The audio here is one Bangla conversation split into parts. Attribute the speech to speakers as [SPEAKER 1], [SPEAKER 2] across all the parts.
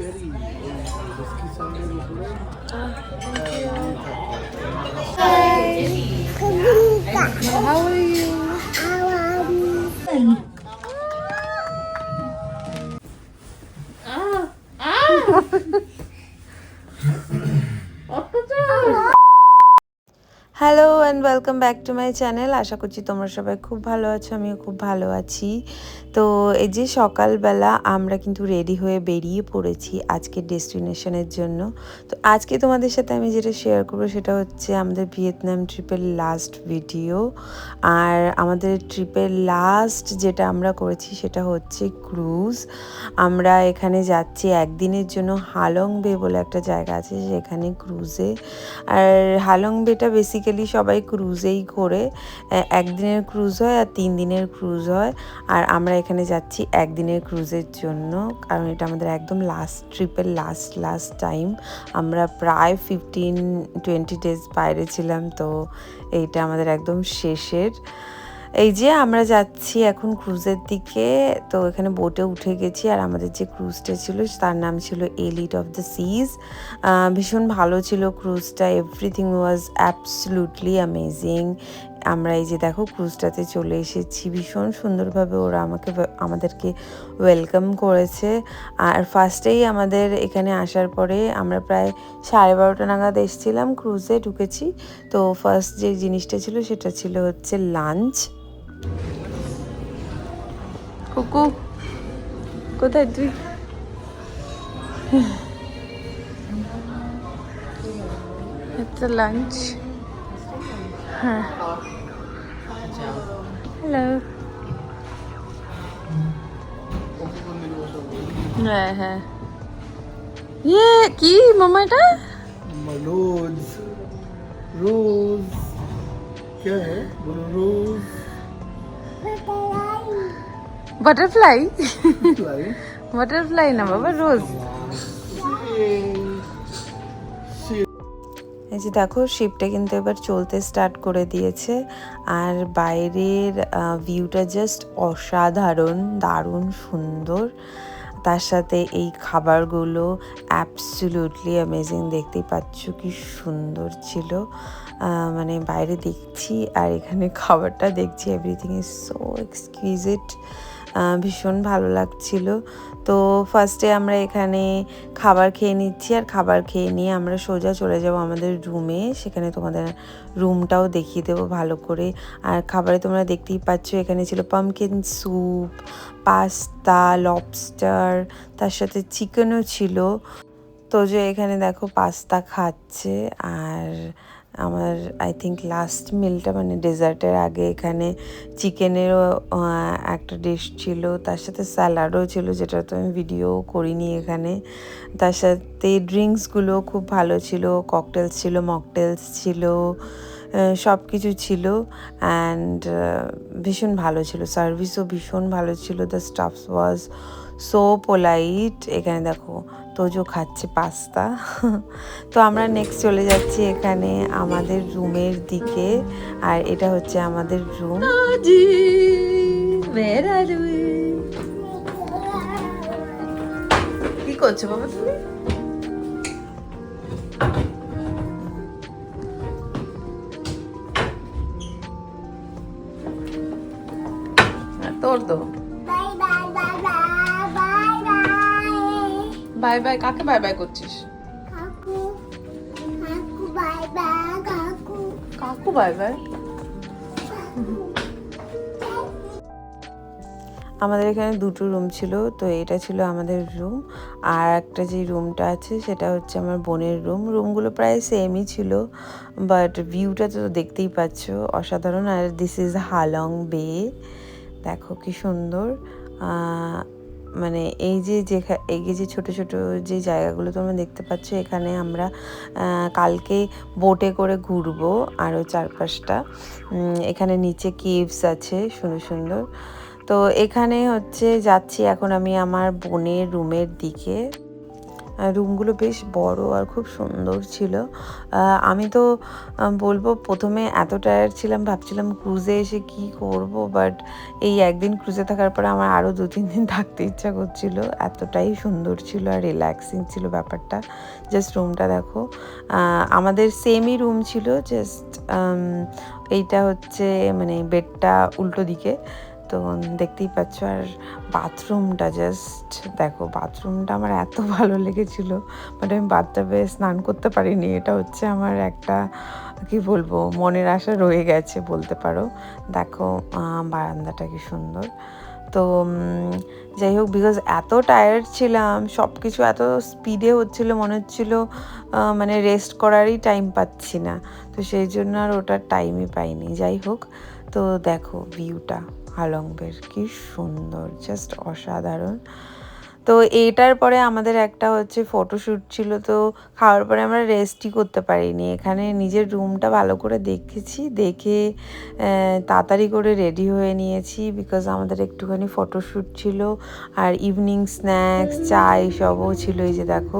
[SPEAKER 1] How are you? Hello and welcome back to my channel. আশা করছি তোমরা সবাই খুব ভালো আছো, আমিও খুব ভালো আছি। তো এই যে সকালবেলা আমরা কিন্তু রেডি হয়ে বেরিয়ে পড়েছি আজকের ডেস্টিনেশনের জন্য। তো আজকে তোমাদের সাথে আমি যেটা শেয়ার করবো সেটা হচ্ছে আমাদের ভিয়েতনাম ট্রিপের লাস্ট ভিডিও। আর আমাদের ট্রিপের লাস্ট যেটা আমরা করেছি সেটা হচ্ছে ক্রুজ। আমরা এখানে যাচ্ছি একদিনের জন্য হালং বে বলে একটা জায়গা আছে সেখানে ক্রুজে। আর হালং বেটা বেসিক্যালি সবাই ক্রুজেই করে, একদিনের ক্রুজ হয় আর 3 দিনের ক্রুজ হয়। আর আমরা এখানে যাচ্ছি একদিনের ক্রুজের জন্য, কারণ এটা আমাদের একদম লাস্ট ট্রিপের লাস্ট টাইম। আমরা প্রায় 15-20 ডেজ বাইরে ছিলাম, তো এইটা আমাদের একদম শেষের। এই যে আমরা যাচ্ছি এখন ক্রুজের দিকে। তো এখানে বোটে উঠে গেছি, আর আমাদের যে ক্রুজটা ছিল তার নাম ছিল এলিট অফ দ্য সিজ। ভীষণ ভালো ছিল ক্রুজটা, এভরিথিং ওয়াজ অ্যাবসলুটলি অ্যামেজিং। আমরা এই যে দেখো ক্রুজটাতে চলে এসেছি, ভীষণ সুন্দরভাবে ওরা আমাদেরকে ওয়েলকাম করেছে। আর ফার্স্টেই আমাদের এখানে আসার পরে আমরা প্রায় 12:30 নাগাদ এসেছিলাম, ক্রুজে ঢুকেছি। তো ফার্স্ট যে জিনিসটা ছিল সেটা ছিল হচ্ছে লাঞ্চ। কুকু কোথায় তুই? এটা লাঞ্চ। হ্যাঁ, হ্যালো। হ্যাঁ হ্যাঁ, ইয়ে কি মামা এটা?
[SPEAKER 2] रोज रोज क्या है बोलो रोज
[SPEAKER 1] বাটারফ্লাই।
[SPEAKER 2] फ्लाई
[SPEAKER 1] বাটারফ্লাই না বাবা, রোজ। এই যে দেখো শিপটা কিন্তু এবার চলতে স্টার্ট করে দিয়েছে। আর বাইরের ভিউটা জাস্ট অসাধারণ, দারুণ সুন্দর। তার সাথে এই খাবারগুলো অ্যাবসলিউটলি অ্যামেজিং, দেখতেই পাচ্ছ কি সুন্দর ছিল। মানে বাইরে দেখছি আর এখানে খাবারটা দেখছি, এভরিথিং ইজ সো এক্সকুইজিট, ভীষণ ভালো লাগছিল। তো ফার্স্টে আমরা এখানে খাবার খেয়ে নিচ্ছি, আর খাবার খেয়ে নিয়ে আমরা সোজা চলে যাব আমাদের রুমে। সেখানে তোমাদের রুমটাও দেখিয়ে দেবো ভালো করে। আর খাবারে তোমরা দেখতেই পাচ্ছ এখানে ছিল পামকিন স্যুপ, পাস্তা, লবস্টার, তার সাথে চিকেনও ছিল। তো যে এখানে দেখো পাস্তা খাচ্ছে। আর আমার আই থিঙ্ক লাস্ট মিলটা মানে ডেজার্টের আগে এখানে চিকেনেরও একটা ডিশ ছিল, তার সাথে স্যালাডও ছিল, যেটা তো আমি ভিডিও করিনি এখানে। তার সাথে ড্রিঙ্কসগুলো খুব ভালো ছিল, ককটেলস ছিল, মকটেলস ছিল, সব কিছু ছিল। অ্যান্ড ভীষণ ভালো ছিল, সার্ভিসও ভীষণ ভালো ছিল। The stuffs was so polite. এখানে দেখো তোজো খাচ্ছে পাস্তা। তো আমরা নেক্সট চলে যাচ্ছি এখানে আমাদের রুমের দিকে, আর এটা হচ্ছে আমাদের রুম। কি করছো বাবা তুমি? তোর তো বাই বাই। কাকে বাই বাই করছিস? কাকু বাই বাই। আমাদের এখানে দুটো রুম ছিল, তো এটা ছিল আমাদের রুম। আর একটা যে রুমটা আছে সেটা হচ্ছে আমার বোনের রুম। রুমগুলো প্রায় সেমই ছিল, বাট ভিউটা তো দেখতেই পাচ্ছ অসাধারণ। আর দিস ইজ হালং বে, দেখো কি সুন্দর। মানে এই যে ছোট ছোট যে জায়গাগুলো তোমরা দেখতে পাচ্ছ, এখানে আমরা কালকে বোটে করে ঘুরবো আরও চারপাশটা। এখানে নিচে কেভস আছে সুন্দর সুন্দর। তো এখানে হচ্ছে যাচ্ছি এখন আমি আমার বোনের রুমের দিকে। রুমগুলো বেশ বড় আর খুব সুন্দর ছিল। আমি তো বলবো প্রথমে এত টায়ার্ড ছিলাম, ভাবছিলাম ক্রুজে এসে কি করব, বাট এই একদিন ক্রুজে থাকার পরে আমার আরও 2-3 দিন থাকতে ইচ্ছা করছিল, এতটাই সুন্দর ছিল আর রিল্যাক্সিং ছিল ব্যাপারটা। জাস্ট রুমটা দেখো, আমাদের সেমই রুম ছিল, জাস্ট এইটা হচ্ছে মানে বেডটা উল্টো দিকে, তো দেখতেই পাচ্ছ। আর বাথরুমটা জাস্ট দেখো, বাথরুমটা আমার এত ভালো লেগেছিল, বাট আমি বাথটাবে স্নান করতে পারিনি। এটা হচ্ছে আমার একটা কি বলবো মনের আশা রয়ে গেছে বলতে পারো। দেখো বারান্দাটা কি সুন্দর। তো যাই হোক, বিকজ এত টায়ার্ড ছিলাম, সব কিছু এত স্পিডে হচ্ছিলো, মনে হচ্ছিলো মানে রেস্ট করারই টাইম পাচ্ছি না, তো সেই জন্য আর ওটার টাইমই পাইনি। যাই হোক, তো দেখো ভিউটা হালংবের কি সুন্দর, জাস্ট অসাধারণ। তো এইটার পরে আমাদের একটা হচ্ছে ফটোশ্যুট ছিল, তো খাওয়ার পরে আমরা রেস্টই করতে পারিনি। এখানে নিজের রুমটা ভালো করে দেখেছি, দেখে তাড়াতাড়ি করে রেডি হয়ে নিয়েছি, বিকজ আমাদের একটুখানি ফটোশ্যুট ছিল আর ইভিনিং স্ন্যাক্স চা এইসবও ছিল। এই যে দেখো,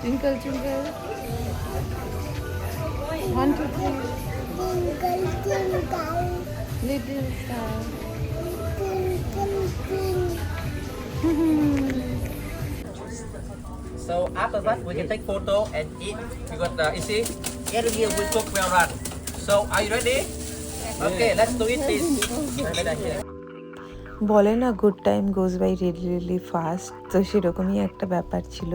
[SPEAKER 3] Twinkle, twinkle. 1, 2, 3. Twinkle, twinkle. Little star. Twinkle, twinkle.
[SPEAKER 4] So after that, we can take photo and eat. Because you see, every year we cook well run. So are you ready? Okay, let's do it, please.
[SPEAKER 1] বলে না good time goes by really really fast, তো সেরকমই একটা ব্যাপার ছিল।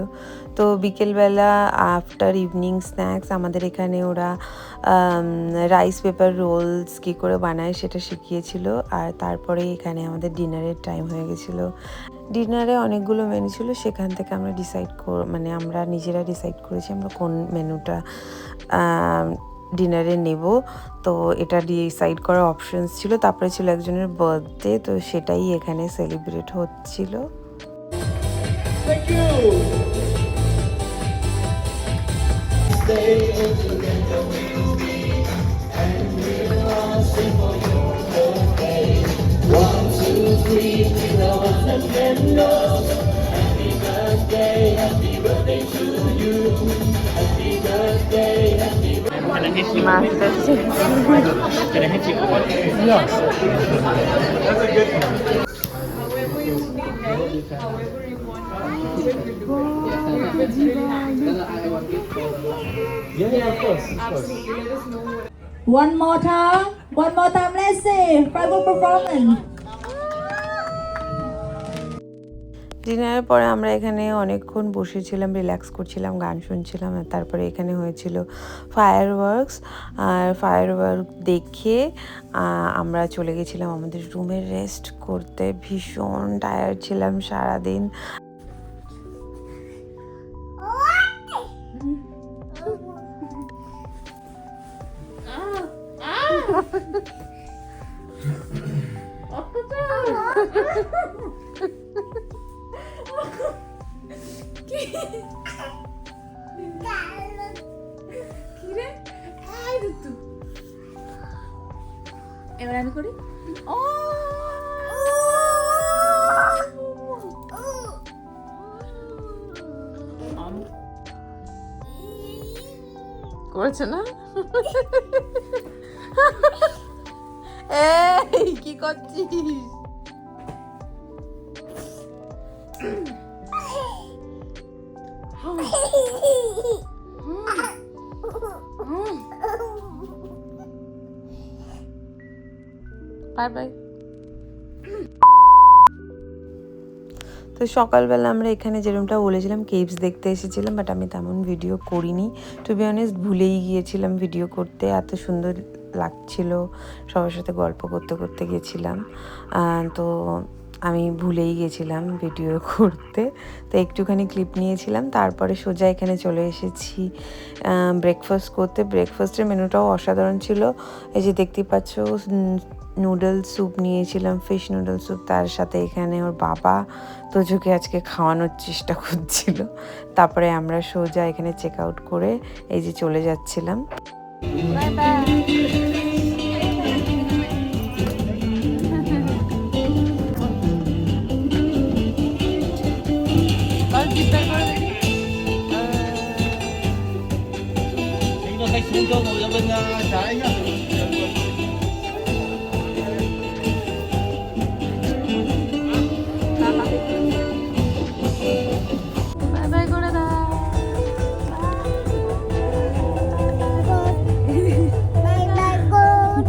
[SPEAKER 1] তো বিকেলবেলা আফটার ইভিনিং স্ন্যাক্স আমাদের এখানে ওরা রাইস পেপার রোলস কী করে বানায় সেটা শিখিয়েছিল, আর তারপরে এখানে আমাদের ডিনারের টাইম হয়ে গেছিলো। ডিনারে অনেকগুলো মেনু ছিল, সেখান থেকে আমরা মানে আমরা নিজেরা ডিসাইড করেছি আমরা কোন মেনুটা ডিনারে নেব। তো এটা ডিসাইড করার অপশনস ছিল। তারপরে ছিল একজনের বার্থডে, তো সেটাই এখানে সেলিব্রেট হচ্ছিল। Master Chef.
[SPEAKER 4] Can I hit you?
[SPEAKER 2] Yeah. Yeah, of course.
[SPEAKER 3] One more time. Let's see. Firework performance.
[SPEAKER 1] ডিনারের পরে আমরা এখানে অনেকক্ষণ বসেছিলাম, রিল্যাক্স করছিলাম, গান শুনছিলাম, আর তারপরে এখানে হয়েছিল ফায়ারওয়ার্কস। আর ফায়ারওয়ার্ক দেখে আমরা চলে গেছিলাম আমাদের রুমে রেস্ট করতে। ভীষণ টায়ার্ড ছিলাম সারাদিন।
[SPEAKER 3] এবার আমি করি।
[SPEAKER 1] করেছে না? এই কি করছিস? Bye bye. তো সকালবেলা আমরা এখানে যেরকমটা বলেছিলাম কেভস দেখতে এসেছিলাম, বাট আমি তেমন ভিডিও করিনি। টু বি অনেস্ট ভুলেই গিয়েছিলাম ভিডিও করতে, এত সুন্দর লাগছিল, সবার সাথে গল্প করতে করতে গেছিলাম, তো আমি ভুলেই গেছিলাম ভিডিও করতে। তো একটুখানি ক্লিপ নিয়েছিলাম, তারপরে সোজা এখানে চলে এসেছি ব্রেকফাস্ট করতে। ব্রেকফাস্টের মেনুটাও অসাধারণ ছিল। এই যে দেখতে পাচ্ছ নুডলস স্যুপ নিয়েছিলাম, ফিশ নুডলস স্যুপ, তার সাথে এখানে ওর বাবা তোজোকে আজকে খাওয়ানোর চেষ্টা করছিল। তারপরে আমরা সোজা এখানে চেক আউট করে এই যে চলে যাচ্ছিলাম।
[SPEAKER 3] Bye bye.
[SPEAKER 4] Khách xuống cho ngồi ra bên trái nhá.
[SPEAKER 3] Bye bye করে দাও। Bye bye good.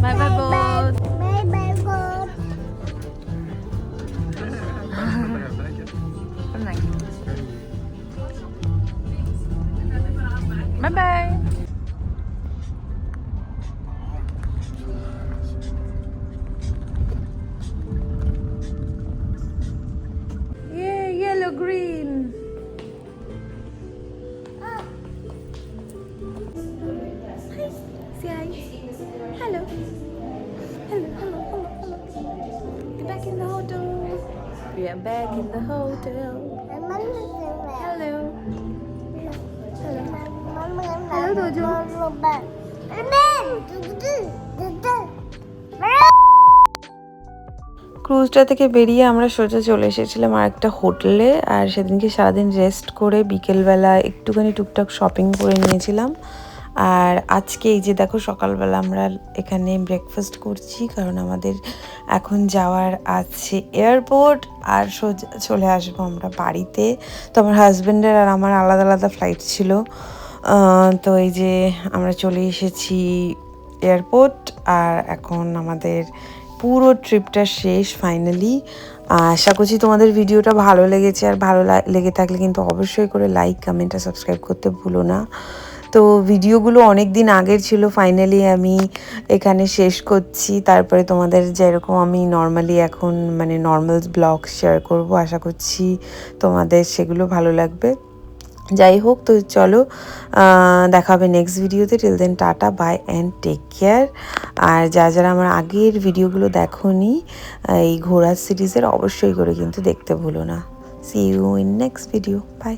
[SPEAKER 3] Bye bye both. Bye bye good. Bye bye. Yay, yellow green. Say hi. Hello. Hello, hello, hello, hello. We're back in the hotel. We are back in the hotel. Hello. Hello, Dojo.
[SPEAKER 1] ক্রুজটা থেকে বেরিয়ে আমরা সোজা চলে এসেছিলাম আর একটা হোটেলে। আর সেদিনকে সারাদিন রেস্ট করে বিকেলবেলা একটুখানি টুকটাক শপিং করে নিয়েছিলাম। আর আজকে এই যে দেখো সকালবেলা আমরা এখানে ব্রেকফাস্ট করছি, কারণ আমাদের এখন যাওয়ার আছে এয়ারপোর্ট, আর সোজা চলে আসবো আমরা বাড়িতে। তো আমার হাজব্যান্ডের আর আমার আলাদা আলাদা ফ্লাইট ছিল, তো এই যে আমরা চলে এসেছি এয়ারপোর্ট। আর এখন আমাদের পুরো ট্রিপটা শেষ ফাইনালি। আশা করছি তোমাদের ভিডিওটা ভালো লেগেছে, আর ভালো লেগে থাকলে কিন্তু অবশ্যই করে লাইক, কমেন্ট আর সাবস্ক্রাইব করতে ভুলো না। তো ভিডিওগুলো অনেক দিন আগের ছিল, ফাইনালি আমি এখানে শেষ করছি। তারপরে তোমাদের যেরকম আমি নর্মালি এখন মানে নর্মাল ব্লগ শেয়ার করব, আশা করছি তোমাদের সেগুলো ভালো লাগবে। যাই হোক, তো চলো দেখা হবে নেক্সট ভিডিওতে। Till then tata, bye and take care. আর যারা আমার আগের ভিডিওগুলো দেখোনি এই ঘোড়া সিরিজের, অবশ্যই করে কিন্তু দেখতে ভুলো না। See you in next video, by.